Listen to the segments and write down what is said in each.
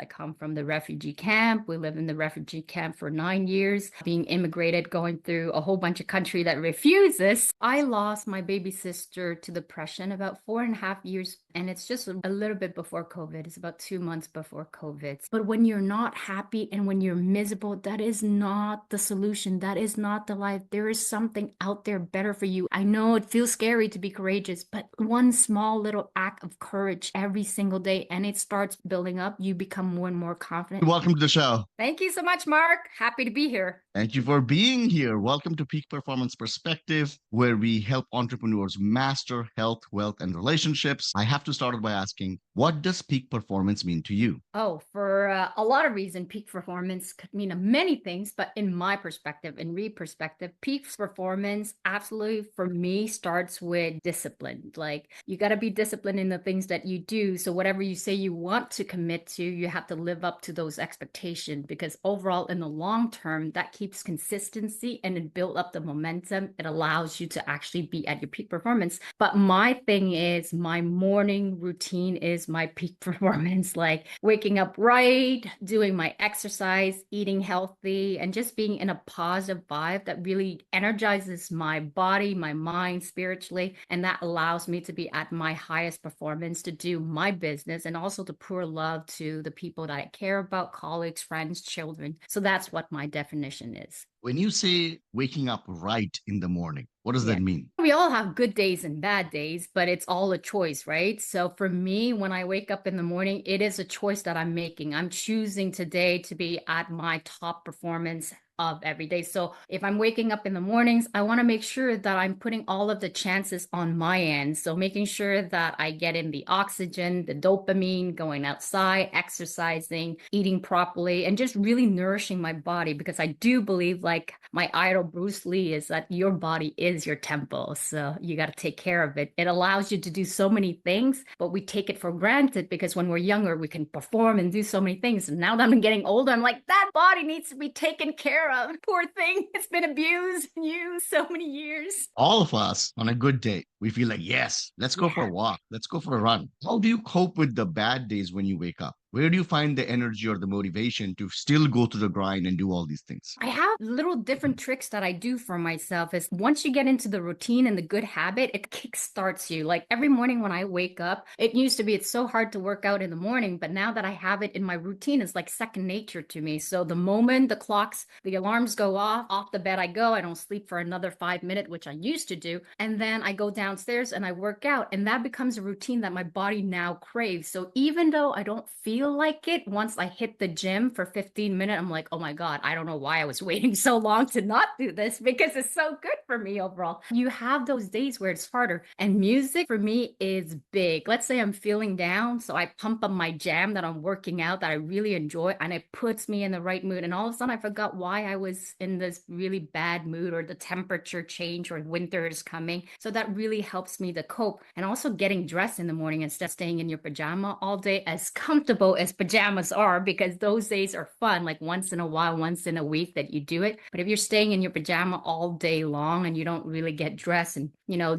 I come from the refugee camp. We lived in the refugee camp for 9 years, being immigrated, going through a whole bunch of country that refuses. I lost my baby sister to depression about 4.5 years, and it's just a little bit before COVID. It's about 2 months before COVID. But when you're not happy and when you're miserable, that is not the solution. That is not the life. There is something out there better for you. I know it feels scary to be courageous, but one small little act of courage every single day, and it starts building up, you become more and more confident. Welcome to the show. Thank you so much, Mark. Happy to be here. Thank you for being here. Welcome to Peak Performance Perspective, where we help entrepreneurs master health, wealth, and relationships. I have to start by asking, what does peak performance mean to you? Oh, for a lot of reasons, peak performance could mean many things, but in my perspective, in Ry perspective, peak performance absolutely for me starts with discipline. Like you got to be disciplined in the things that you do. So whatever you say you want to commit to, you have to live up to those expectations, because overall in the long term, that keeps consistency and it builds up the momentum. It allows you to actually be at your peak performance. But my thing is my morning routine is my peak performance, like waking up right, doing my exercise, eating healthy, and just being in a positive vibe that really energizes my body, my mind spiritually. And that allows me to be at my highest performance to do my business and also to pour love to the people that I care about, colleagues, friends, children. So that's what my definition is. When you say waking up right in the morning, what does that mean? We all have good days and bad days, but it's all a choice, right? So for me, when I wake up in the morning, it is a choice that I'm making. I'm choosing today to be at my top performance of every day. So if I'm waking up in the mornings, I want to make sure that I'm putting all of the chances on my end. So making sure that I get in the oxygen, the dopamine, going outside, exercising, eating properly, and just really nourishing my body, because I do believe, like my idol Bruce Lee, is that your body is your temple. So you got to take care of it. It allows you to do so many things, but we take it for granted because when we're younger, we can perform and do so many things. And now that I'm getting older, I'm like, that body needs to be taken care of. Poor thing. It's been abused and used so many years. All of us on a good day, we feel like, yes, let's go for a walk. Let's go for a run. How do you cope with the bad days when you wake up? Where do you find the energy or the motivation to still go to the grind and do all these things? I have little different tricks that I do for myself. Is once you get into the routine and the good habit, it kickstarts you. Like every morning when I wake up, it used to be, it's so hard to work out in the morning, but now that I have it in my routine, it's like second nature to me. So the moment the alarms go off the bed I go. I don't sleep for another 5 minutes, which I used to do. And then I go downstairs and I work out. And that becomes a routine that my body now craves. So even though I don't feel like it, once I hit the gym for 15 minutes, I'm like, oh my God, I don't know why I was waiting so long to not do this, because it's so good for me overall. You have those days where it's harder. And music for me is big. Let's say I'm feeling down. So I pump up my jam that I'm working out that I really enjoy, and it puts me in the right mood. And all of a sudden I forgot why I was in this really bad mood, or the temperature change, or winter is coming. So that really helps me to cope. And also getting dressed in the morning instead of staying in your pajama all day, as comfortable as pajamas are, because those days are fun, like once in a while, once in a week that you do it. But if you're staying in your pajama all day long and you don't really get dressed and,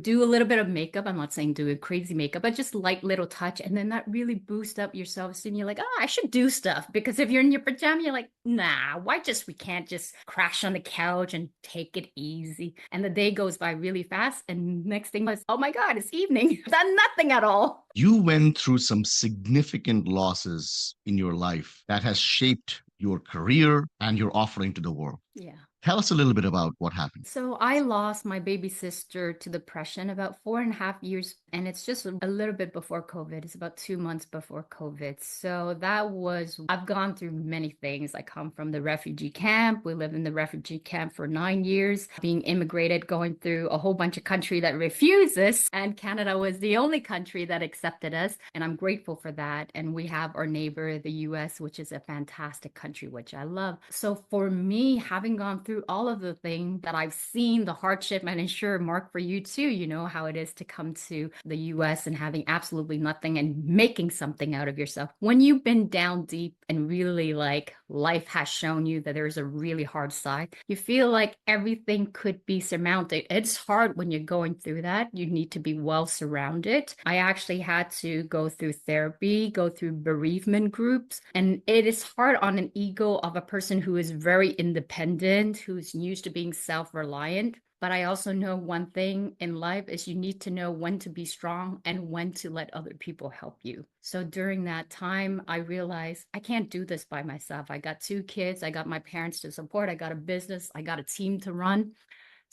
do a little bit of makeup, I'm not saying do a crazy makeup, but just light little touch. And then that really boosts up your self-esteem. You're like, oh, I should do stuff. Because if you're in your pajama, you're like, nah, we can't just crash on the couch and take it easy. And the day goes by really fast. And next thing was, oh my God, it's evening. Done nothing at all. You went through some significant losses in your life that has shaped your career and your offering to the world. Yeah. Tell us a little bit about what happened. So I lost my baby sister to depression about 4.5 years, and it's just a little bit before COVID. It's about 2 months before COVID. So I've gone through many things. I come from the refugee camp. We lived in the refugee camp for 9 years, being immigrated, going through a whole bunch of country that refuses. And Canada was the only country that accepted us. And I'm grateful for that. And we have our neighbor, the US, which is a fantastic country, which I love. So for me, having gone through through all of the things that I've seen, the hardship, and I'm sure, Mark, for you too, you know how it is to come to the US and having absolutely nothing and making something out of yourself. When you've been down deep and really like life has shown you that there's a really hard side, you feel like everything could be surmounted. It's hard when you're going through that. You need to be well surrounded. I actually had to go through therapy, go through bereavement groups, and it is hard on an ego of a person who is very independent, who's used to being self-reliant. But I also know one thing in life is you need to know when to be strong and when to let other people help you. So during that time, I realized I can't do this by myself. I got 2 kids, I got my parents to support, I got a business, I got a team to run.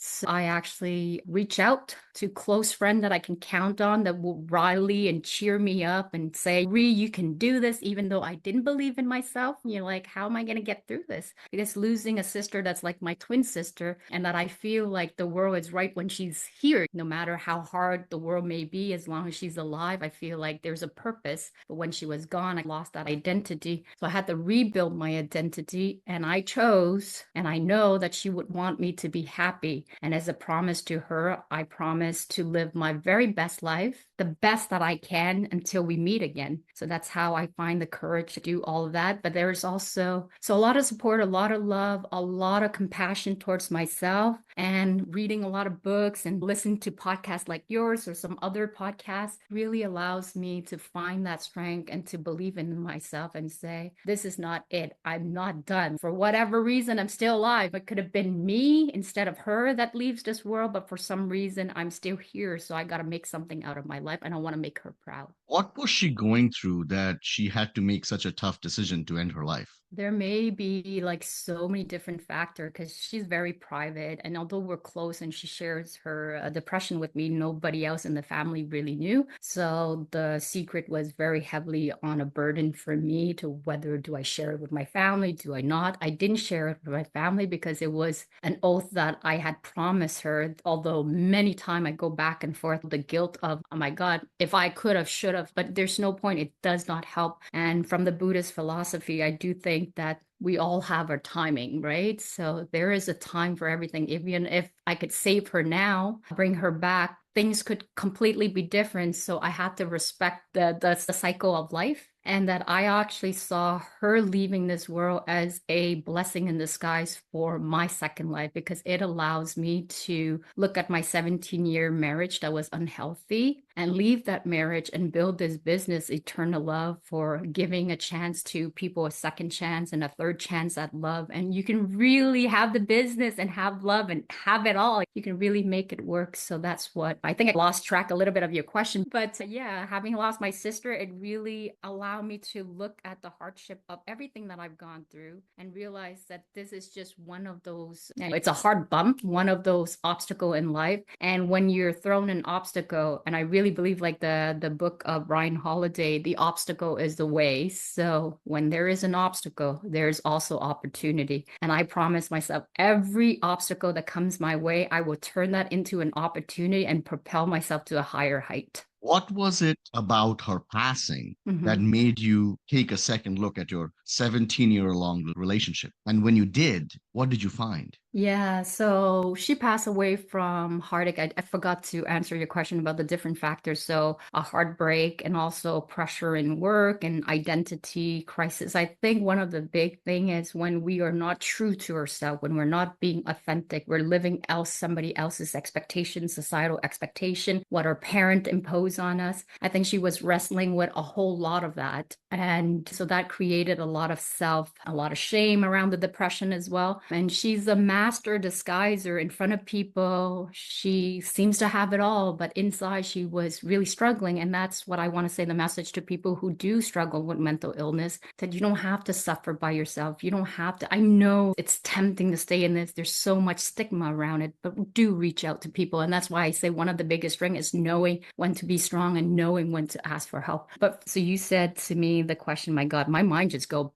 So I actually reach out to close friend that I can count on that will rally and cheer me up and say, Ry, you can do this, even though I didn't believe in myself. And you're like, how am I going to get through this? Because losing a sister that's like my twin sister, and that I feel like the world is right when she's here, no matter how hard the world may be, as long as she's alive, I feel like there's a purpose. But when she was gone, I lost that identity. So I had to rebuild my identity, and I chose, and I know that she would want me to be happy. And as a promise to her, I promise to live my very best life, the best that I can until we meet again. So that's how I find the courage to do all of that. But there's also a lot of support, a lot of love, a lot of compassion towards myself, and reading a lot of books and listening to podcasts like yours or some other podcasts really allows me to find that strength and to believe in myself and say, this is not it. I'm not done. For whatever reason, I'm still alive. It could have been me instead of her that leaves this world, but for some reason I'm still here. So I got to make something out of my life, and I want to make her proud. What was she going through that she had to make such a tough decision to end her life? There may be like so many different factors because she's very private. And although we're close and she shares her depression with me, nobody else in the family really knew. So the secret was very heavily on a burden for me to whether do I share it with my family, do I not? I didn't share it with my family because it was an oath that I had promised her. Although many times I go back and forth, the guilt of, oh my God, if I could have, should have, but there's no point. It does not help. And from the Buddhist philosophy, I do think that we all have our timing, right? So there is a time for everything. Even if I could save her now, bring her back, things could completely be different. So I had to respect the cycle of life. And that I actually saw her leaving this world as a blessing in disguise for my second life, because it allows me to look at my 17-year marriage that was unhealthy and leave that marriage and build this business, Eternal Love, for giving a chance to people, a second chance and a third chance at love. And you can really have the business and have love and have it all. You can really make it work. So that's what I think. I lost track a little bit of your question, but yeah, having lost my sister, it really allowed me to look at the hardship of everything that I've gone through and realize that this is just one of those, it's a hard bump, one of those obstacles in life. And when you're thrown an obstacle, and I really believe like the book of Ryan Holiday, the obstacle is the way. So when there is an obstacle, there's also opportunity. And I promise myself every obstacle that comes my way, I will turn that into an opportunity and propel myself to a higher height. What was it about her passing that Mhm. made you take a second look at your 17-year-long relationship? And when you did, what did you find? Yeah, so she passed away from heartache. I forgot to answer your question about the different factors. So a heartbreak and also pressure in work and identity crisis. I think one of the big thing is when we are not true to ourselves, when we're not being authentic, we're living else somebody else's expectations, societal expectation, what our parent impose on us. I think she was wrestling with a whole lot of that. And so that created a lot of a lot of shame around the depression as well. And she's a master disguiser in front of people. She seems to have it all, but inside she was really struggling. And that's what I want to say, the message to people who do struggle with mental illness, that you don't have to suffer by yourself. You don't have to. I know it's tempting to stay in this. There's so much stigma around it, but do reach out to people. And that's why I say one of the biggest strengths is knowing when to be strong and knowing when to ask for help. But so you said to me the question, my God, my mind just go.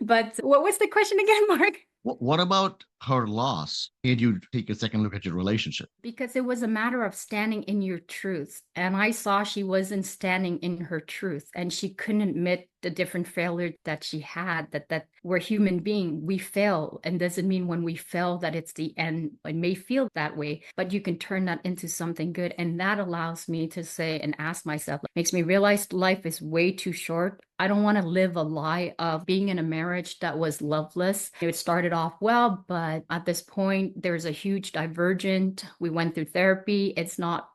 But what was the question again, Mark? What about her loss made you take a second look at your relationship? Because it was a matter of standing in your truth. And I saw she wasn't standing in her truth and she couldn't admit the different failure that she had, that we're human being, we fail. And doesn't mean when we fail that it's the end. It may feel that way, but you can turn that into something good. And that allows me to say and ask myself, makes me realize life is way too short. I don't want to live a lie of being in a marriage that was loveless. It started off well, but at this point, there's a huge divergent. We went through therapy. It's not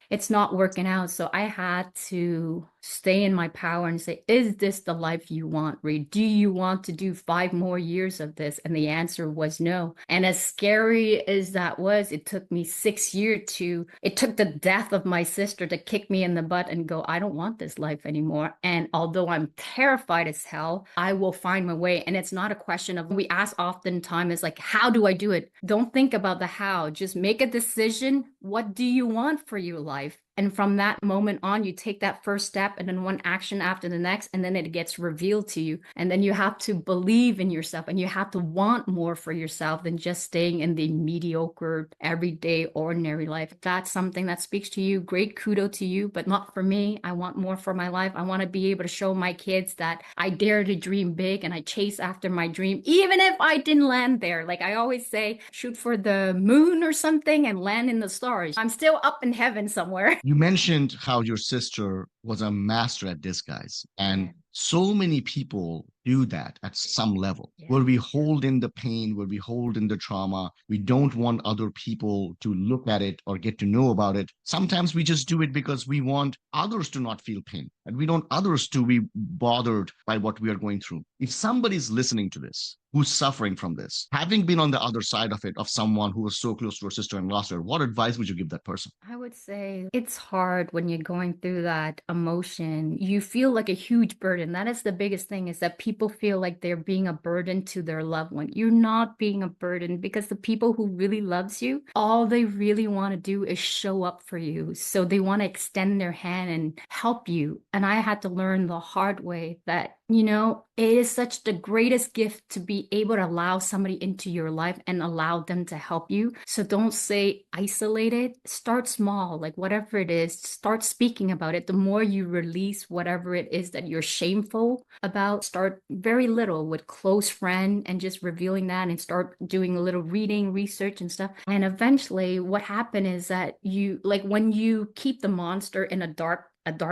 working out. So I had to stay in my power and say, is this the life you want, Reed? Do you want to do 5 more years of this? And the answer was no. And as scary as that was, it took me 6 years it took the death of my sister to kick me in the butt and go, I don't want this life anymore. And although I'm terrified as hell, I will find my way. And it's not a question of, we ask oftentimes is like, how do I do it? Don't think about the how, just make a decision. What do you want for your life? And from that moment on, you take that first step and then one action after the next, and then it gets revealed to you. And then you have to believe in yourself and you have to want more for yourself than just staying in the mediocre, everyday, ordinary life. If that's something that speaks to you, great kudo to you, but not for me. I want more for my life. I want to be able to show my kids that I dare to dream big and I chase after my dream, even if I didn't land there. Like I always say, shoot for the moon or something and land in the stars. I'm still up in heaven somewhere. You mentioned how your sister was a master at disguise, and Yeah. so many people do that at some level, Yeah. where we hold in the pain, where we hold in the trauma. We don't want other people to look at it or get to know about it. Sometimes we just do it because we want others to not feel pain, and we don't others to be bothered by what we are going through. If somebody's listening to this, who's suffering from this, having been on the other side of it, of someone who was so close to her sister and lost her, what advice would you give that person? I would say it's hard when you're going through that emotion. You feel like a huge burden. That is the biggest thing, is that people feel like they're being a burden to their loved one. You're not being a burden, because the people who really loves you, all they really want to do is show up for you. So they want to extend their hand and help you. And I had to learn the hard way that, it is such the greatest gift to be able to allow somebody into your life and allow them to help you. So don't say isolated. Start small, like whatever it is, start speaking about it. The more you release whatever it is that you're shameful about, start very little with close friend and just revealing that, and start doing a little reading, research and stuff. And eventually what happened is that when you keep the monster in a dark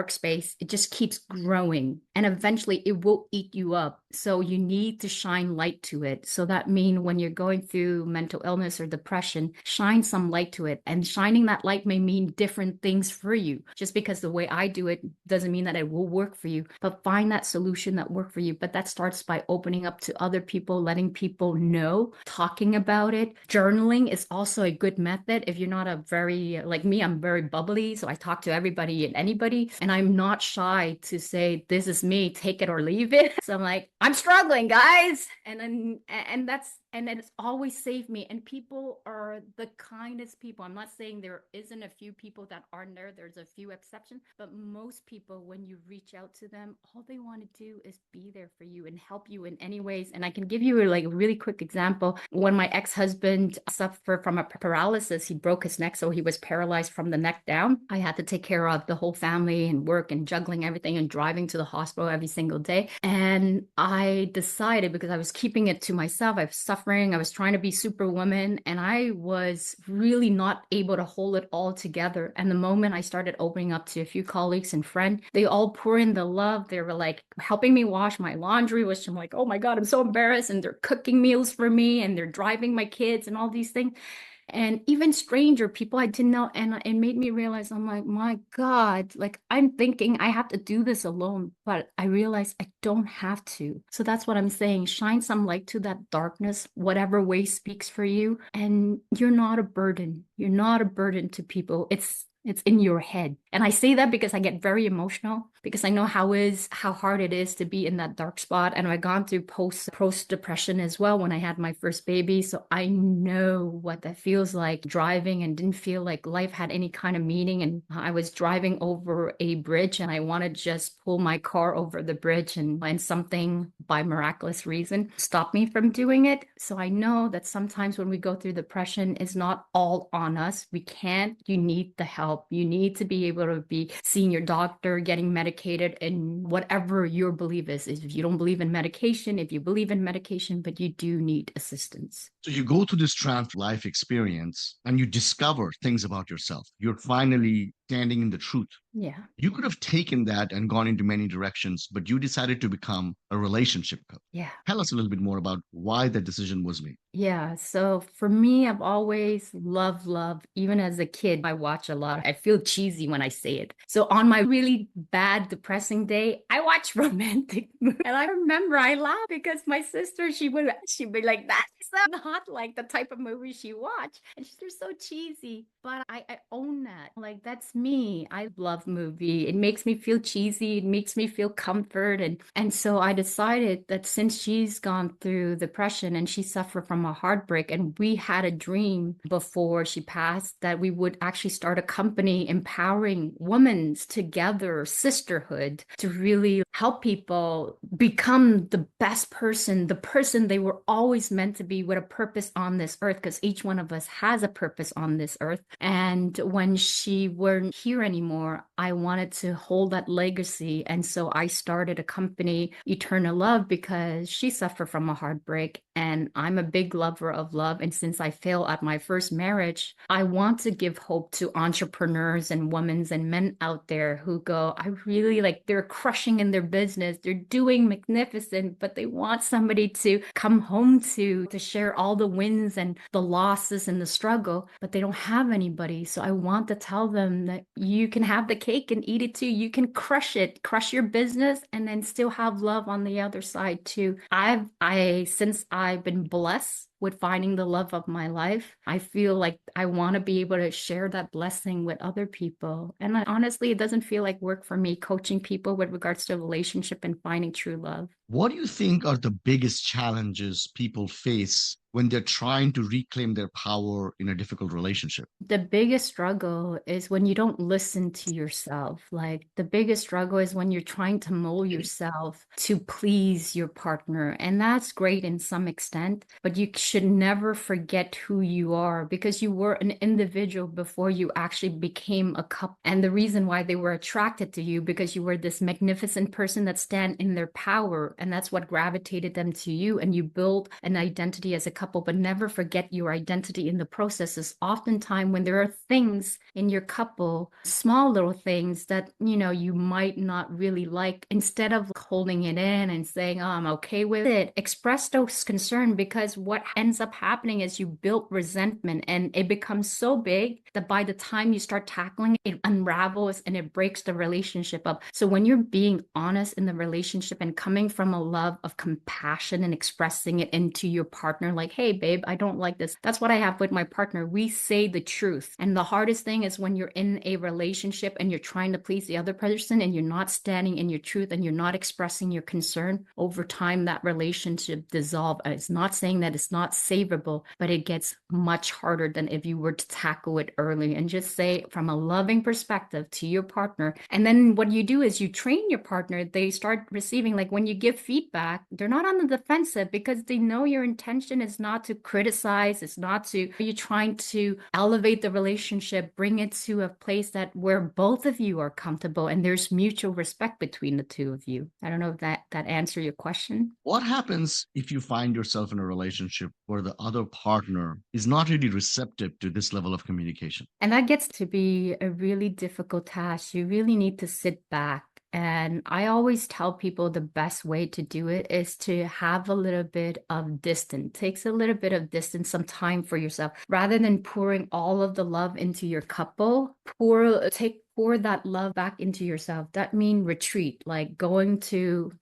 space, it just keeps growing and eventually it will eat you up. So you need to shine light to it. So that means when you're going through mental illness or depression, shine some light to it. And shining that light may mean different things for you. Just because the way I do it doesn't mean that it will work for you, but find that solution that works for you. But that starts by opening up to other people, letting people know, talking about it. Journaling is also a good method. If you're not like me, I'm very bubbly. So I talk to everybody and anybody. And I'm not shy to say, this is me, take it or leave it. So I'm like, I'm struggling, guys. And then it's always saved me. And people are the kindest people. I'm not saying there isn't a few people that aren't there. There's a few exceptions. But most people, when you reach out to them, all they want to do is be there for you and help you in any ways. And I can give you a really quick example. When my ex-husband suffered from a paralysis, he broke his neck. So he was paralyzed from the neck down. I had to take care of the whole family and work and juggling everything and driving to the hospital every single day. And I decided, because I was keeping it to myself, I was suffering, I was trying to be superwoman, and I was really not able to hold it all together. And the moment I started opening up to a few colleagues and friends, they all pour in the love. They were like helping me wash my laundry, which I'm like, oh my God, I'm so embarrassed. And they're cooking meals for me and they're driving my kids and all these things. And even stranger people I didn't know. And it made me realize, I'm like, my God, like I'm thinking I have to do this alone, but I realized I don't have to. So that's what I'm saying. Shine some light to that darkness, whatever way speaks for you. And you're not a burden. You're not a burden to people. It's in your head. And I say that because I get very emotional because I know how hard it is to be in that dark spot. And I've gone through post depression as well when I had my first baby. So I know what that feels like driving and didn't feel like life had any kind of meaning. And I was driving over a bridge and I want to just pull my car over the bridge and something by miraculous reason stopped me from doing it. So I know that sometimes when we go through depression, it's not all on us. We can't, you need the help. You need to be able to be seeing your doctor, getting medicated, and whatever your belief is. If you don't believe in medication, if you believe in medication, but you do need assistance. So you go through this trans life experience and you discover things about yourself. You're finally standing in the truth. Yeah. You could have taken that and gone into many directions, but you decided to become a relationship coach. Yeah. Tell us a little bit more about why that decision was made. Yeah, so for me, I've always loved love. Even as a kid, I watch a lot. I feel cheesy when I say it. So on my really bad, depressing day, I watch romantic movies. And I remember I laughed because my sister, she'd be like, that's not like the type of movie she watched. And they're so cheesy. But I own that. Like that's me. I love movie. It makes me feel cheesy. It makes me feel comfort. And so I decided that since she's gone through depression and she suffered from a heartbreak, and we had a dream before she passed that we would actually start a company empowering women together, sisterhood, to really help people become the best person, the person they were always meant to be with a purpose on this earth, because each one of us has a purpose on this earth. And when she weren't here anymore, I wanted to hold that legacy. And so I started a company, Eternal Love, because she suffered from a heartbreak. And I'm a big lover of love. And since I failed at my first marriage, I want to give hope to entrepreneurs and women and men out there who go, I really like, they're crushing in their business. They're doing magnificent, but they want somebody to come home to share all the wins and the losses and the struggle, but they don't have anybody. So I want to tell them that you can have the cake and eat it too. You can crush it, crush your business, and then still have love on the other side too. Since I've been blessed with finding the love of my life, I feel like I want to be able to share that blessing with other people. And honestly, it doesn't feel like work for me coaching people with regards to a relationship and finding true love. What do you think are the biggest challenges people face when they're trying to reclaim their power in a difficult relationship? The biggest struggle is when you don't listen to yourself. Like the biggest struggle is when you're trying to mold yourself to please your partner. And that's great in some extent, but you should never forget who you are, because you were an individual before you actually became a couple. And the reason why they were attracted to you, because you were this magnificent person that stand in their power. And that's what gravitated them to you. And you build an identity as a couple, but never forget your identity in the process. Is oftentimes when there are things in your couple, small little things that, you might not really like, instead of holding it in and saying, oh, I'm okay with it, express those concerns, because what ends up happening is you build resentment and it becomes so big that by the time you start tackling it, it unravels and it breaks the relationship up. So when you're being honest in the relationship and coming from a love of compassion and expressing it into your partner, like, hey, babe, I don't like this. That's what I have with my partner. We say the truth. And the hardest thing is when you're in a relationship and you're trying to please the other person and you're not standing in your truth and you're not expressing your concern, over time, that relationship dissolves. It's not saying that it's not savable, but it gets much harder than if you were to tackle it early and just say from a loving perspective to your partner. And then what you do is you train your partner. They start receiving, like when you give feedback, they're not on the defensive because they know your intention is not to criticize. It's not to, you're trying to elevate the relationship, bring it to a place that where both of you are comfortable and there's mutual respect between the two of you. I don't know if that answered your question. What happens if you find yourself in a relationship where the other partner is not really receptive to this level of communication? And that gets to be a really difficult task. You really need to sit back. And I always tell people the best way to do it is to have a little bit of distance. It takes a little bit of distance, some time for yourself. Rather than pouring all of the love into your couple, pour that love back into yourself. That means retreat, like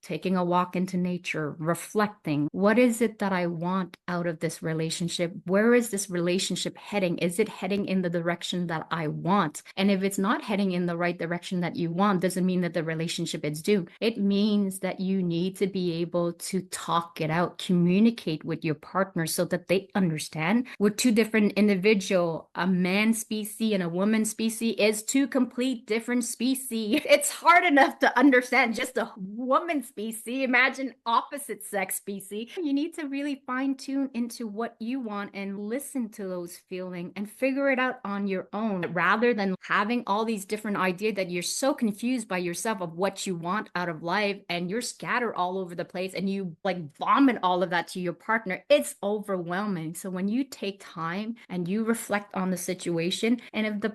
taking a walk into nature, reflecting. What is it that I want out of this relationship? Where is this relationship heading? Is it heading in the direction that I want? And if it's not heading in the right direction that you want, doesn't mean that the relationship is doomed. It means that you need to be able to talk it out, communicate with your partner so that they understand. We're two different individual. A man species and a woman species is two complete different species. It's hard enough to understand just a woman species. Imagine opposite sex species. You need to really fine tune into what you want and listen to those feelings and figure it out on your own rather than having all these different ideas that you're so confused by yourself of what you want out of life and you're scattered all over the place and you like vomit all of that to your partner. It's overwhelming. So when you take time and you reflect on the situation, and if the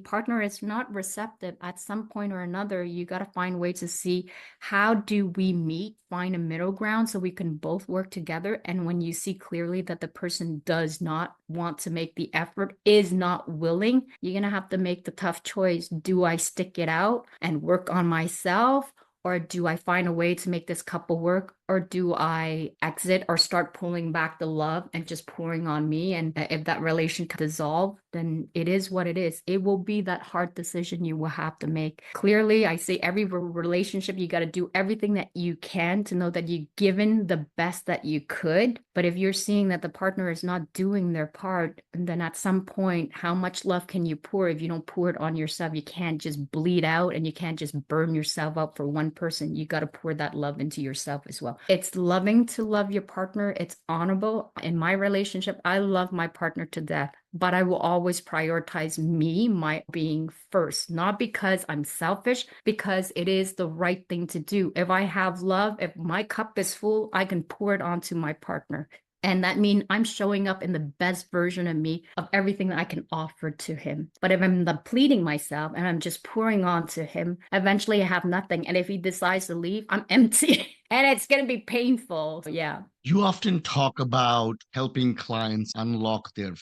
partner is not receptive at some point or another, you got to find ways to see how do we meet, find a middle ground so we can both work together. And when you see clearly that the person does not want to make the effort, is not willing, you're going to have to make the tough choice. Do I stick it out and work on myself? Or do I find a way to make this couple work? Or do I exit or start pulling back the love and just pouring on me? And if that relation can dissolve, then it is what it is. It will be that hard decision you will have to make. Clearly, I say every relationship, you got to do everything that you can to know that you've given the best that you could. But if you're seeing that the partner is not doing their part, then at some point, how much love can you pour if you don't pour it on yourself? You can't just bleed out and you can't just burn yourself up for one person. You got to pour that love into yourself as well. It's loving to love your partner. It's honorable. In my relationship, I love my partner to death, but I will always prioritize me, my being first, not because I'm selfish, because it is the right thing to do. If I have love, if my cup is full, I can pour it onto my partner. And that means I'm showing up in the best version of me, of everything that I can offer to him. But if I'm depleting myself and I'm just pouring on to him, eventually I have nothing. And if he decides to leave, I'm empty. And it's going to be painful. Yeah. You often talk about helping clients unlock their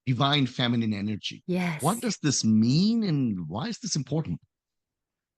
divine feminine energy. What Yes. does this mean and why is this important?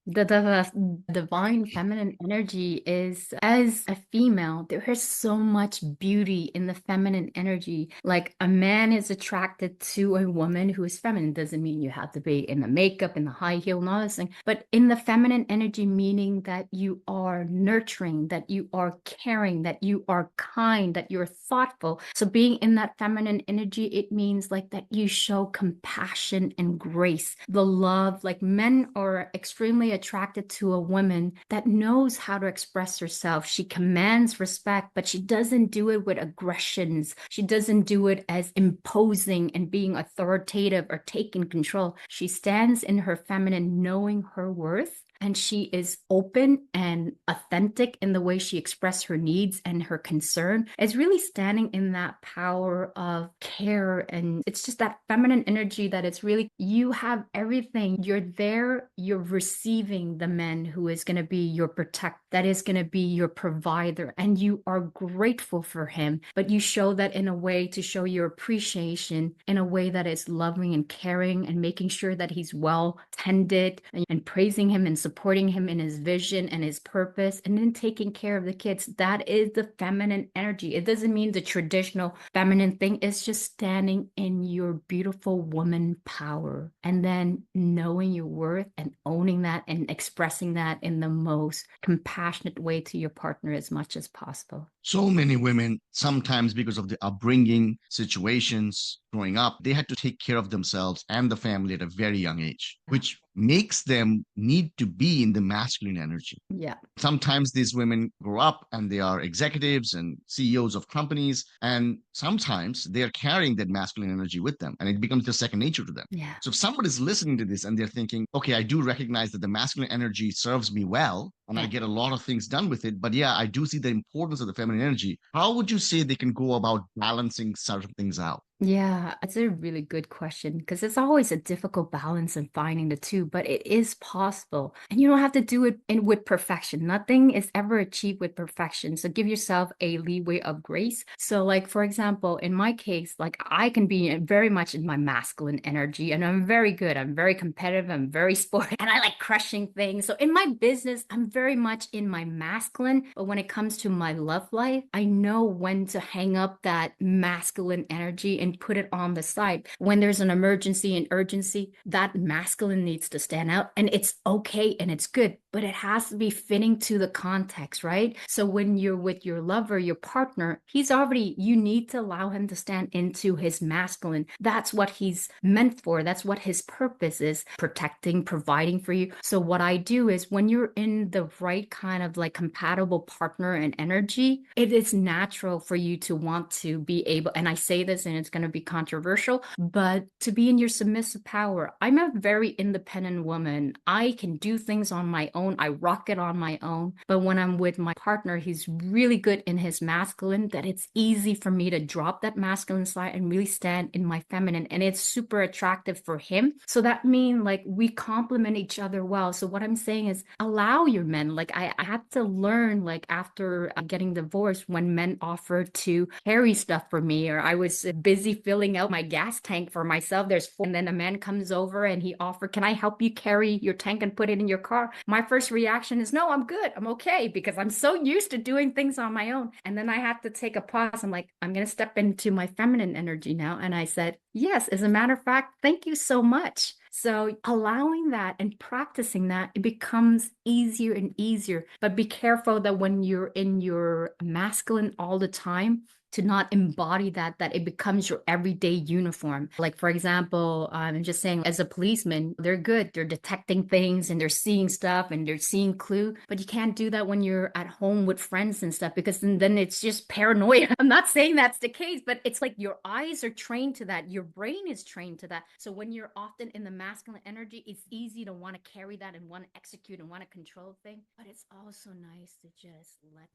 The divine feminine energy is, as a female, there is so much beauty in the feminine energy. Like a man is attracted to a woman who is feminine. Doesn't mean you have to be in the makeup, in the high heel, and all this thing, but in the feminine energy, meaning that you are nurturing, that you are caring, that you are kind, that you're thoughtful. So being in that feminine energy, it means like that you show compassion and grace, the love. Like men are extremely attracted to a woman that knows how to express herself. She commands respect, but she doesn't do it with aggressions. She doesn't do it as imposing and being authoritative or taking control. She stands in her feminine, knowing her worth. And she is open and authentic in the way she expresses her needs and her concern. It's really standing in that power of care. And it's just that feminine energy that it's really, you have everything. You're there, you're receiving the man who is going to be your protector, that is going to be your provider. And you are grateful for him, but you show that in a way to show your appreciation in a way that is loving and caring and making sure that he's well tended and praising him and supporting him in his vision and his purpose, and then taking care of the kids. That is the feminine energy. It doesn't mean the traditional feminine thing. It's just standing in your beautiful woman power and then knowing your worth and owning that and expressing that in the most compassionate way to your partner as much as possible. So many women, sometimes because of the upbringing, situations, growing up, they had to take care of themselves and the family at a very young age, which makes them need to be in the masculine energy. Yeah. Sometimes these women grow up and they are executives and CEOs of companies, and sometimes they are carrying that masculine energy with them and it becomes their second nature to them. Yeah. So if someone is listening to this and they're thinking, okay, I do recognize that the masculine energy serves me well, and I Yeah. get a lot of things done with it. But yeah, I do see the importance of the feminine energy. How would you say they can go about balancing certain things out? Yeah, it's a really good question because it's always a difficult balance in finding the two, but it is possible. And you don't have to do it with perfection. Nothing is ever achieved with perfection. So give yourself a leeway of grace. So, like, for example, in my case, like I can be very much in my masculine energy and I'm very good. I'm very competitive. I'm very sporty and I like crushing things. So in my business, I'm very much in my masculine. But when it comes to my love life, I know when to hang up that masculine energy and put it on the side. When there's an emergency and urgency, that masculine needs to stand out and it's okay and it's good, but it has to be fitting to the context, right? So when you're with your lover, your partner, you need to allow him to stand into his masculine. That's what he's meant for. That's what his purpose is, protecting, providing for you. So what I do is when you're in the right kind of like compatible partner and energy, it is natural for you to want to be able, and I say this and it's going to be controversial, but to be in your submissive power. I'm a very independent woman. I can do things on my own. I rock it on my own. But when I'm with my partner, he's really good in his masculine, that it's easy for me to drop that masculine side and really stand in my feminine. And it's super attractive for him. So that means like we complement each other well. So what I'm saying is allow your men. Like I had to learn like after getting divorced when men offered to carry stuff for me, or I was busy filling out my gas tank for myself. And then a man comes over and he offered, "Can I help you carry your tank and put it in your car?" My first reaction is, "No, I'm good. I'm okay," because I'm so used to doing things on my own. And then I had to take a pause. I'm like, I'm going to step into my feminine energy now. And I said, "Yes, as a matter of fact, thank you so much." So allowing that and practicing that, it becomes easier and easier. But be careful that when you're in your masculine all the time, to not embody that it becomes your everyday uniform. Like, for example, I'm just saying, as a policeman, they're good. They're detecting things and they're seeing stuff and they're seeing clue. But you can't do that when you're at home with friends and stuff because then it's just paranoia. I'm not saying that's the case, but it's like your eyes are trained to that. Your brain is trained to that. So when you're often in the masculine energy, it's easy to want to carry that and want to execute and want to control things. But it's also nice to just let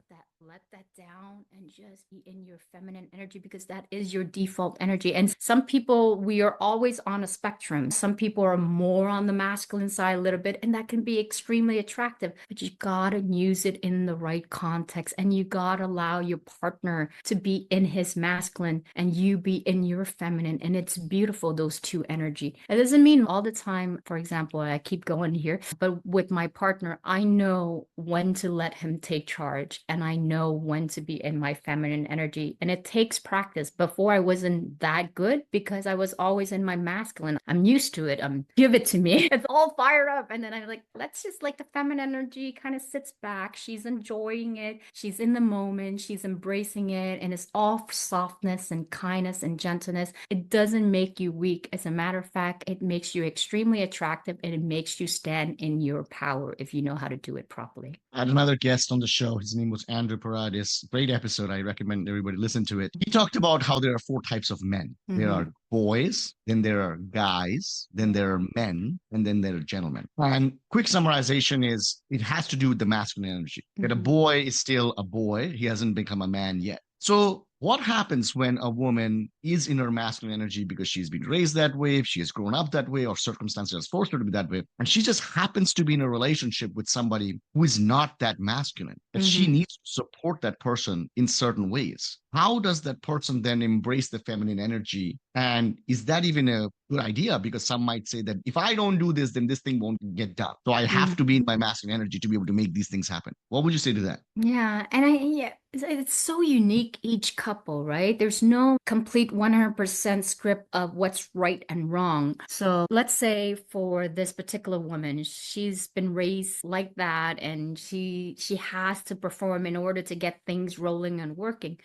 that down and just be in your feminine energy because that is your default energy. And some people, we are always on a spectrum. Some people are more on the masculine side a little bit, and that can be extremely attractive, but you gotta use it in the right context and you gotta allow your partner to be in his masculine and you be in your feminine. And it's beautiful, those two energy. It doesn't mean all the time, for example, I keep going here, but with my partner, I know when to let him take charge and I know when to be in my feminine energy. And it takes practice. Before I wasn't that good because I was always in my masculine. I'm used to it. Give it to me. It's all fired up. And then I'm like, let's just like the feminine energy kind of sits back. She's enjoying it. She's in the moment. She's embracing it. And it's all softness and kindness and gentleness. It doesn't make you weak. As a matter of fact, it makes you extremely attractive and it makes you stand in your power if you know how to do it properly. I had another guest on the show. His name was Andrew Paradis. Great episode. I recommend everybody listen to it. He talked about how there are four types of men. There Mm-hmm. are boys, then there are guys, then there are men, and then there are gentlemen. And quick summarization is it has to do with the masculine energy. That a Mm-hmm. boy is still a boy. He hasn't become a man yet. So what happens when a woman is in her masculine energy because she's been raised that way, if she has grown up that way, or circumstances has forced her to be that way, and she just happens to be in a relationship with somebody who is not that masculine, that she Mm-hmm. needs to support that person in certain ways? How does that person then embrace the feminine energy? And is that even a good idea? Because some might say that if I don't do this, then this thing won't get done. So I have to be in Mm-hmm. my masculine energy to be able to make these things happen. What would you say to that? Yeah, and yeah, it's so unique each couple, right? There's no complete 100% script of what's right and wrong. So let's say for this particular woman, she's been raised like that and she has to perform in order to get things rolling and working.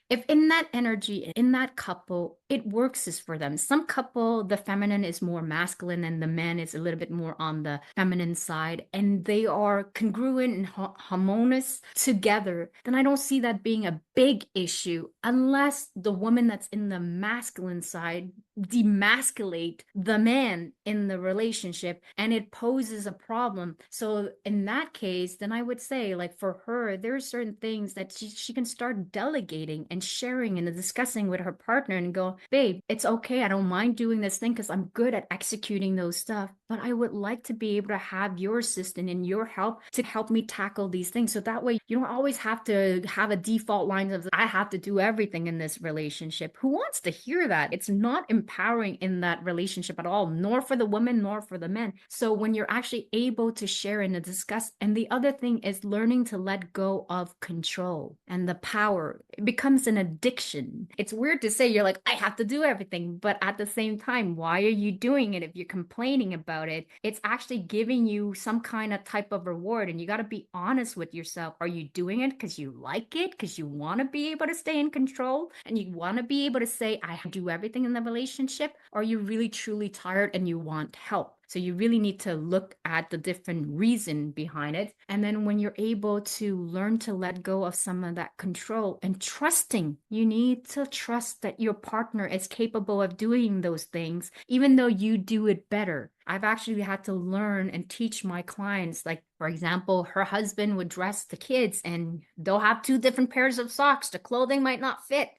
If in that energy, in that couple, it works is for them. Some couple, the feminine is more masculine and the man is a little bit more on the feminine side, and they are congruent and harmonious together, then I don't see that being a big issue unless the woman that's in the masculine side demasculate the man in the relationship, and it poses a problem. So in that case, then I would say, like, for her, there are certain things that she can start delegating and sharing and discussing with her partner and go, babe, it's okay, I don't mind doing this thing because I'm good at executing those stuff, but I would like to be able to have your assistance and your help to help me tackle these things. So that way you don't always have to have a default line of, I have to do everything in this relationship. Who wants to hear that? It's not empowering in that relationship at all, nor for the woman, nor for the men. So when you're actually able to share and to discuss, and the other thing is learning to let go of control and the power, it becomes an addiction. It's weird to say you're like, I have to do everything, but at the same time, why are you doing it? If you're complaining about it, it's actually giving you some kind of type of reward. And you got to be honest with yourself. Are you doing it because you like it, because you want to be able to stay in control and you want to be able to say, I do everything in the relationship? Or are you really truly tired and you want help? So you really need to look at the different reason behind it. And then when you're able to learn to let go of some of that control and trusting, you need to trust that your partner is capable of doing those things, even though you do it better. I've actually had to learn and teach my clients, like, for example, her husband would dress the kids and they'll have two different pairs of socks. The clothing might not fit.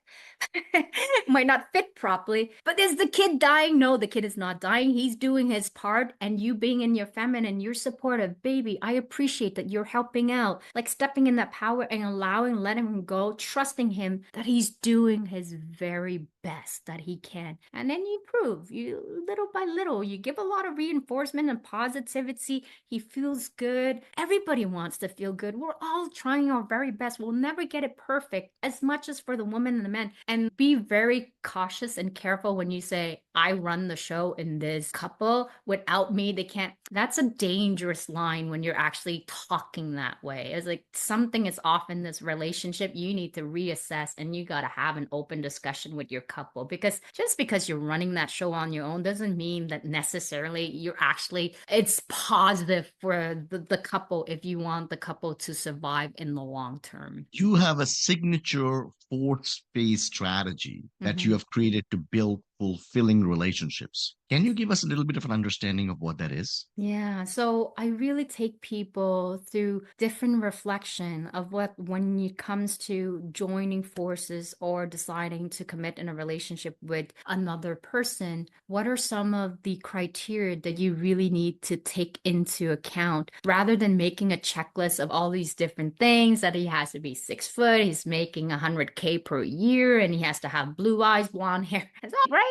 Might not fit properly. But is the kid dying? No, the kid is not dying. He's doing his part. And you being in your feminine, you're supportive. Baby, I appreciate that you're helping out. Like stepping in that power and allowing, letting him go, trusting him that he's doing his very best that he can. And then you prove, you little by little, you give a lot of reinforcement and positivity. He feels good. Everybody wants to feel good. We're all trying our very best. We'll never get it perfect, as much as for the woman and the man. And be very cautious and careful when you say, I run the show in this couple. Without me, they can't. That's a dangerous line when you're actually talking that way. It's like something is off in this relationship. You need to reassess and you got to have an open discussion with your couple, because just because you're running that show on your own doesn't mean that necessarily you're actually, it's positive for the couple if you want the couple to survive in the long term. You have a signature fourth space strategy that you Mhm. have created to build fulfilling relationships. Can you give us a little bit of an understanding of what that is? Yeah, so I really take people through different reflection of what, when it comes to joining forces or deciding to commit in a relationship with another person, what are some of the criteria that you really need to take into account rather than making a checklist of all these different things, that he has to be 6 foot, he's making 100K per year, and he has to have blue eyes, blonde hair. Is that right?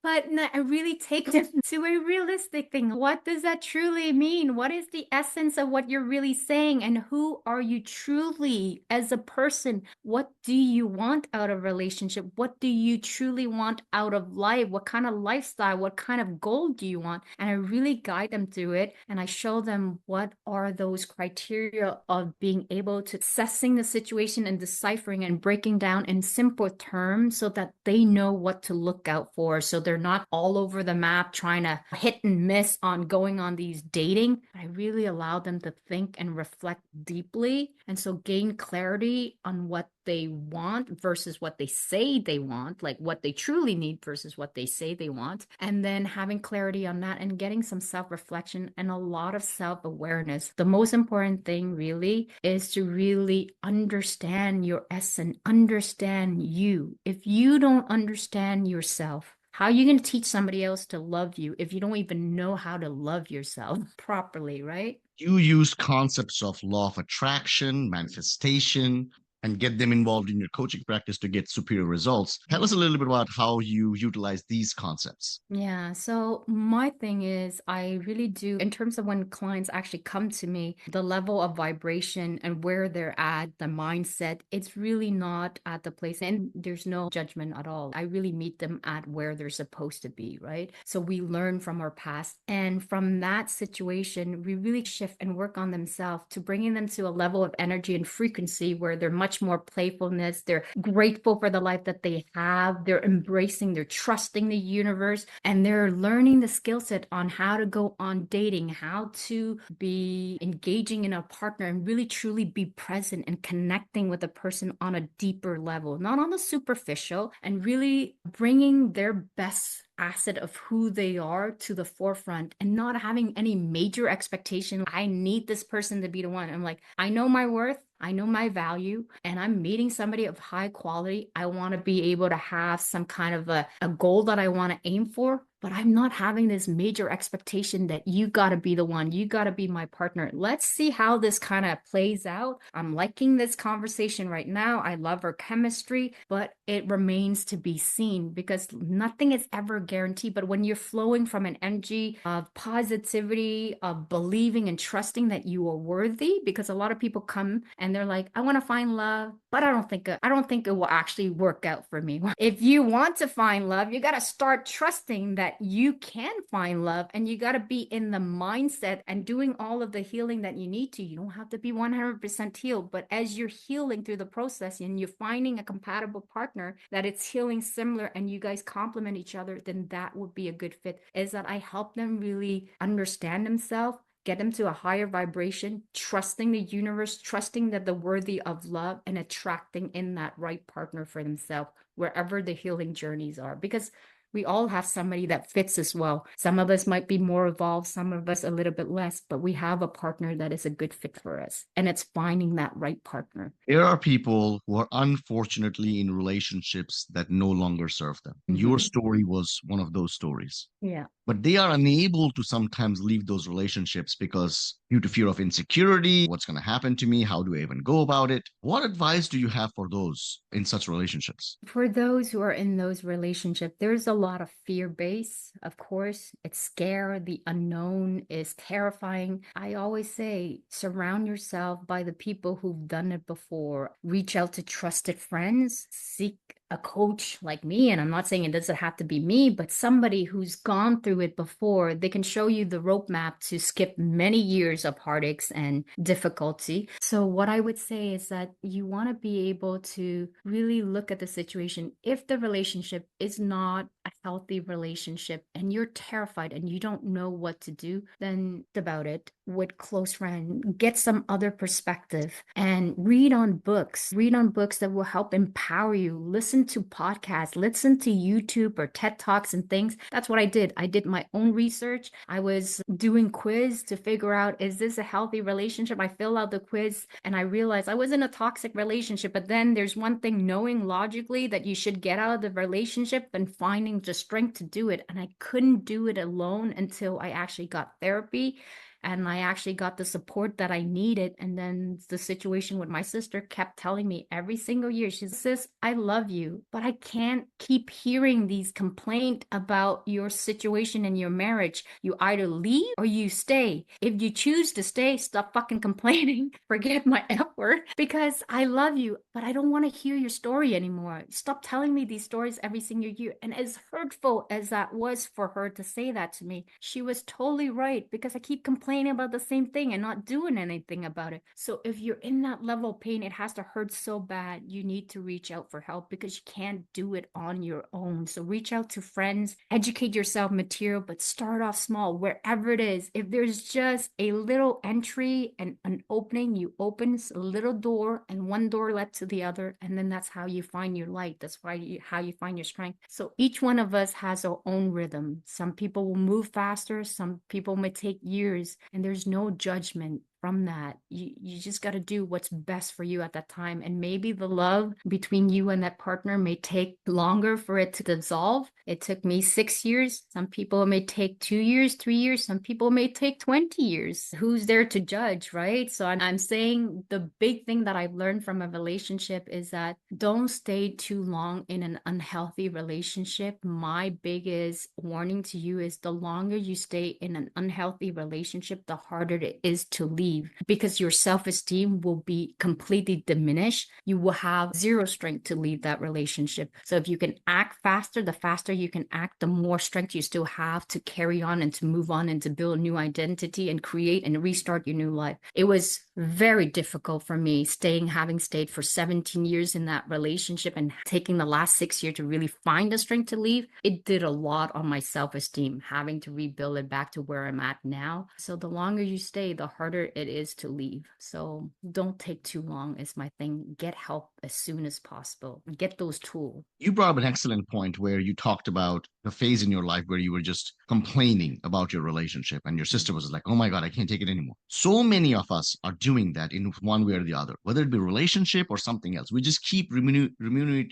But no, I really take them to a realistic thing. What does that truly mean? What is the essence of what you're really saying? And who are you truly as a person? What do you want out of a relationship? What do you truly want out of life? What kind of lifestyle? What kind of goal do you want? And I really guide them through it. And I show them what are those criteria of being able to assessing the situation and deciphering and breaking down in simple terms so that they know what to look out for. So they're not all over the map trying to hit and miss on going on these dating. I really allow them to think and reflect deeply. And so gain clarity on what they want versus what they say they want, like what they truly need versus what they say they want. And then having clarity on that and getting some self reflection and a lot of self awareness. The most important thing really is to really understand your essence, understand you. If you don't understand yourself, how are you going to teach somebody else to love you if you don't even know how to love yourself properly, right? You use concepts of law of attraction, manifestation, and get them involved in your coaching practice to get superior results. Tell us a little bit about how you utilize these concepts. Yeah, so my thing is, I really do, in terms of when clients actually come to me, the level of vibration and where they're at, the mindset, it's really not at the place, and there's no judgment at all. I really meet them at where they're supposed to be, right? So we learn from our past, and from that situation, we really shift and work on themselves to bringing them to a level of energy and frequency where they're much much more playfulness. They're grateful for the life that they have. They're embracing, they're trusting the universe, and they're learning the skill set on how to go on dating, how to be engaging in a partner and really truly be present and connecting with a person on a deeper level, not on the superficial, and really bringing their best asset of who they are to the forefront and not having any major expectation. I need this person to be the one. I'm like, I know my worth. I know my value, and I'm meeting somebody of high quality. I want to be able to have some kind of a goal that I want to aim for, but I'm not having this major expectation that you got to be the one. You got to be my partner. Let's see how this kind of plays out. I'm liking this conversation right now. I love our chemistry, but it remains to be seen because nothing is ever guaranteed. But when you're flowing from an energy of positivity, of believing and trusting that you are worthy, because a lot of people come and they're like, I want to find love, but I don't think it will actually work out for me. If you want to find love, you got to start trusting that you can find love, and you got to be in the mindset and doing all of the healing that you need to. You don't have to be 100% healed, but as you're healing through the process and you're finding a compatible partner that it's healing similar and you guys complement each other, then that would be a good fit. Is that I help them really understand themselves, get them to a higher vibration, trusting the universe, trusting that they're worthy of love, and attracting in that right partner for themselves, wherever the healing journeys are. Because we all have somebody that fits as well. Some of us might be more evolved, some of us a little bit less, but we have a partner that is a good fit for us. And it's finding that right partner. There are people who are unfortunately in relationships that no longer serve them. Your Mhm. story was one of those stories. Yeah. But they are unable to sometimes leave those relationships because due to fear of insecurity, what's going to happen to me? How do I even go about it? What advice do you have for those in such relationships? For those who are in those relationships, there's a lot of fear base. Of course, it's scare. The unknown is terrifying. I always say, surround yourself by the people who've done it before. Reach out to trusted friends. Seek a coach like me. And I'm not saying it doesn't have to be me, but somebody who's gone through it before. They can show you the roadmap to skip many years of heartaches and difficulty. So what I would say is that you want to be able to really look at the situation. If the relationship is not a healthy relationship and you're terrified and you don't know what to do, then think about it with close friend. Get some other perspective and read on books that will help empower you. Listen to podcasts, listen to YouTube or TED Talks and things. That's what I did. I did my own research. I was doing quiz to figure out, is this a healthy relationship? I filled out the quiz and I realized I was in a toxic relationship. But then there's one thing, knowing logically that you should get out of the relationship and finding the strength to do it. And I couldn't do it alone until I actually got therapy and I actually got the support that I needed. And then the situation with my sister kept telling me every single year, she says, sis, I love you, but I can't keep hearing these complaints about your situation in your marriage. You either leave or you stay. If you choose to stay, stop fucking complaining. Forget my F word, because I love you, but I don't want to hear your story anymore. Stop telling me these stories every single year. And as hurtful as that was for her to say that to me, she was totally right, because I keep complaining about the same thing and not doing anything about it. So if you're in that level of pain, it has to hurt so bad. You need to reach out for help because you can't do it on your own. So reach out to friends, educate yourself material, but start off small wherever it is. If there's just a little entry and an opening, you open a little door and one door led to the other. And then that's how you find your light. That's how you find your strength. So each one of us has our own rhythm. Some people will move faster. Some people may take years. And there's no judgment from that. You just got to do what's best for you at that time. And maybe the love between you and that partner may take longer for it to dissolve. It took me 6 years. Some people may take 2 years, 3 years. Some people may take 20 years. Who's there to judge, right? So I'm saying the big thing that I've learned from a relationship is that don't stay too long in an unhealthy relationship. My biggest warning to you is the longer you stay in an unhealthy relationship, the harder it is to leave. leave, because your self-esteem will be completely diminished. You will have zero strength to leave that relationship. So if you can act faster, the faster you can act, the more strength you still have to carry on and to move on and to build a new identity and create and restart your new life. It was very difficult for me having stayed for 17 years in that relationship and taking the last 6 years to really find the strength to leave. It did a lot on my self-esteem, having to rebuild it back to where I'm at now. So the longer you stay, the harder it is to leave. So don't take too long is my thing. Get help as soon as possible. Get those tools. You brought up an excellent point where you talked about the phase in your life where you were just complaining about your relationship and your sister was like, oh my God, I can't take it anymore. So many of us are doing that in one way or the other, whether it be relationship or something else. We just keep ruminating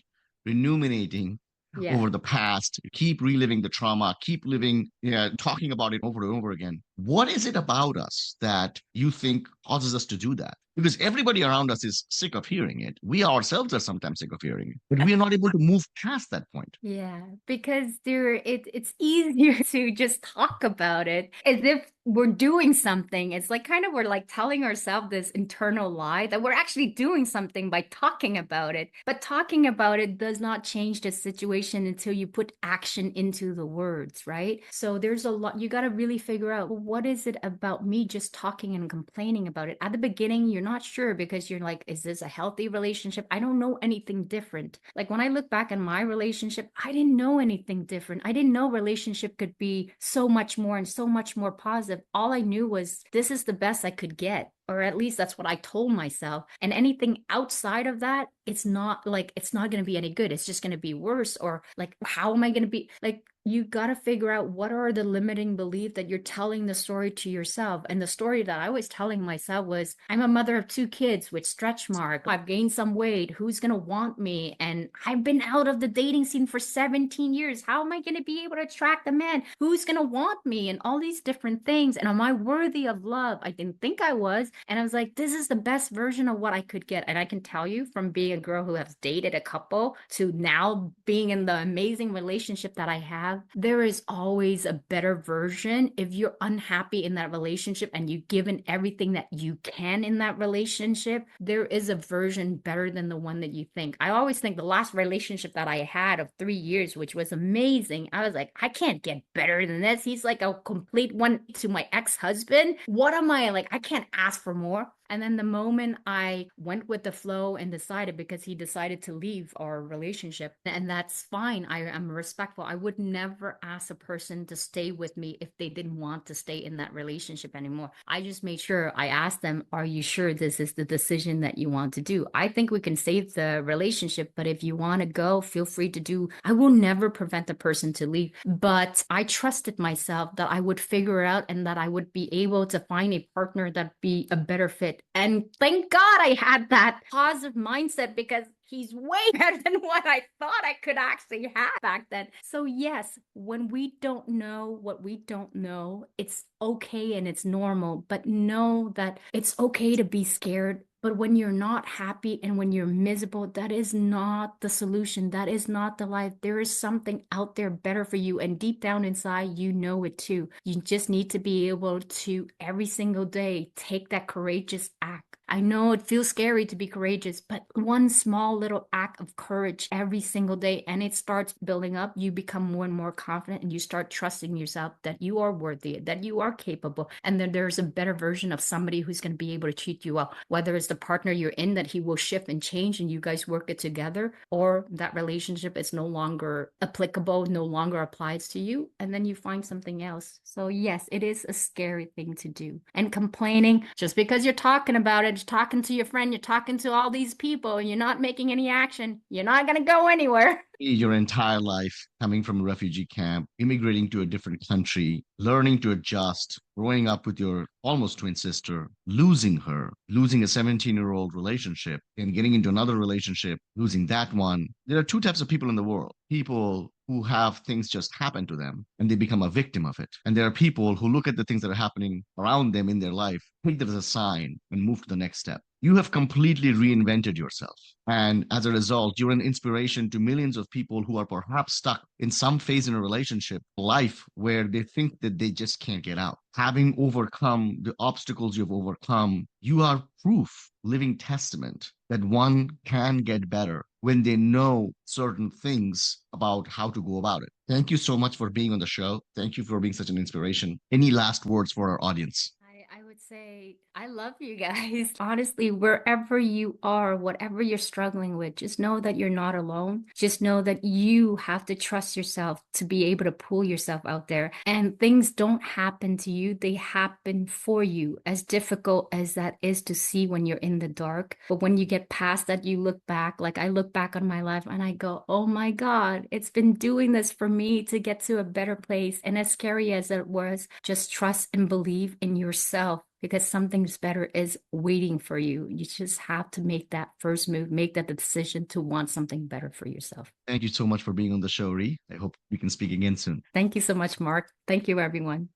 Yeah. over the past, keep reliving the trauma, keep living, yeah, talking about it over and over again. What is it about us that you think causes us to do that? Because everybody around us is sick of hearing it. We ourselves are sometimes sick of hearing it, but we are not able to move past that point. Yeah, because it's easier to just talk about it as if we're doing something. It's like kind of we're like telling ourselves this internal lie that we're actually doing something by talking about it. But talking about it does not change the situation until you put action into the words, right? So there's a lot you got to really figure out, well, what is it about me just talking and complaining about it? At the beginning, you're not sure because you're like, is this a healthy relationship? I don't know anything different. Like when I look back on my relationship, I didn't know anything different. I didn't know relationship could be so much more and so much more positive. All I knew was this is the best I could get. Or at least that's what I told myself. And anything outside of that, it's not going to be any good. It's just going to be worse. Or like, how am I going to be like, you got to figure out what are the limiting beliefs that you're telling the story to yourself. And the story that I was telling myself was, I'm a mother of 2 kids with stretch mark. I've gained some weight. Who's going to want me? And I've been out of the dating scene for 17 years. How am I going to be able to attract a man? Who's going to want me? And all these different things. And am I worthy of love? I didn't think I was. And I was like, this is the best version of what I could get. And I can tell you from being a girl who has dated a couple to now being in the amazing relationship that I have, there is always a better version. If you're unhappy in that relationship and you've given everything that you can in that relationship, there is a version better than the one that you think. I always think the last relationship that I had of 3 years, which was amazing, I was like, I can't get better than this. He's like a complete one to my ex-husband. What am I like? I can't ask for more. And then the moment I went with the flow and decided, because he decided to leave our relationship, and that's fine. I am respectful. I would never ask a person to stay with me if they didn't want to stay in that relationship anymore. I just made sure I asked them, are you sure this is the decision that you want to do? I think we can save the relationship, but if you want to go, feel free to do. I will never prevent a person to leave, but I trusted myself that I would figure out and that I would be able to find a partner that'd be a better fit. And thank God I had that positive mindset because he's way better than what I thought I could actually have back then. So yes, when we don't know what we don't know, it's okay and it's normal, but know that it's okay to be scared. But when you're not happy and when you're miserable, that is not the solution. That is not the life. There is something out there better for you. And deep down inside, you know it too. You just need to be able to every single day take that courageous act. I know it feels scary to be courageous, but one small little act of courage every single day, and it starts building up. You become more and more confident, and you start trusting yourself that you are worthy, that you are capable, and that there's a better version of somebody who's going to be able to treat you well. Whether it's the partner you're in, that he will shift and change, and you guys work it together, or that relationship is no longer applicable, no longer applies to you, and then you find something else. So yes, it is a scary thing to do. And complaining, just because you're talking about it, talking to your friend, you're talking to all these people, and you're not making any action, you're not going to go anywhere. Your entire life coming from a refugee camp, immigrating to a different country, learning to adjust, growing up with your almost twin sister, losing her, losing a 17-year-old relationship, and getting into another relationship, losing that one. There are two types of people in the world: people who have things just happen to them and they become a victim of it. And there are people who look at the things that are happening around them in their life, take that as a sign and move to the next step. You have completely reinvented yourself. And as a result, you're an inspiration to millions of people who are perhaps stuck in some phase in a relationship, life, where they think that they just can't get out. Having overcome the obstacles you've overcome, you are proof, living testament that one can get better when they know certain things about how to go about it. Thank you so much for being on the show. Thank you for being such an inspiration. Any last words for our audience? I would say I love you guys. Honestly, wherever you are, whatever you're struggling with, just know that you're not alone. Just know that you have to trust yourself to be able to pull yourself out there. And things don't happen to you, they happen for you. As difficult as that is to see when you're in the dark. But when you get past that, you look back. Like I look back on my life and I go, oh my God, it's been doing this for me to get to a better place. And as scary as it was, just trust and believe in yourself because something's better is waiting for you. You just have to make that first move, make that decision to want something better for yourself. Thank you so much for being on the show, Ree. I hope we can speak again soon. Thank you so much, Mark. Thank you, everyone.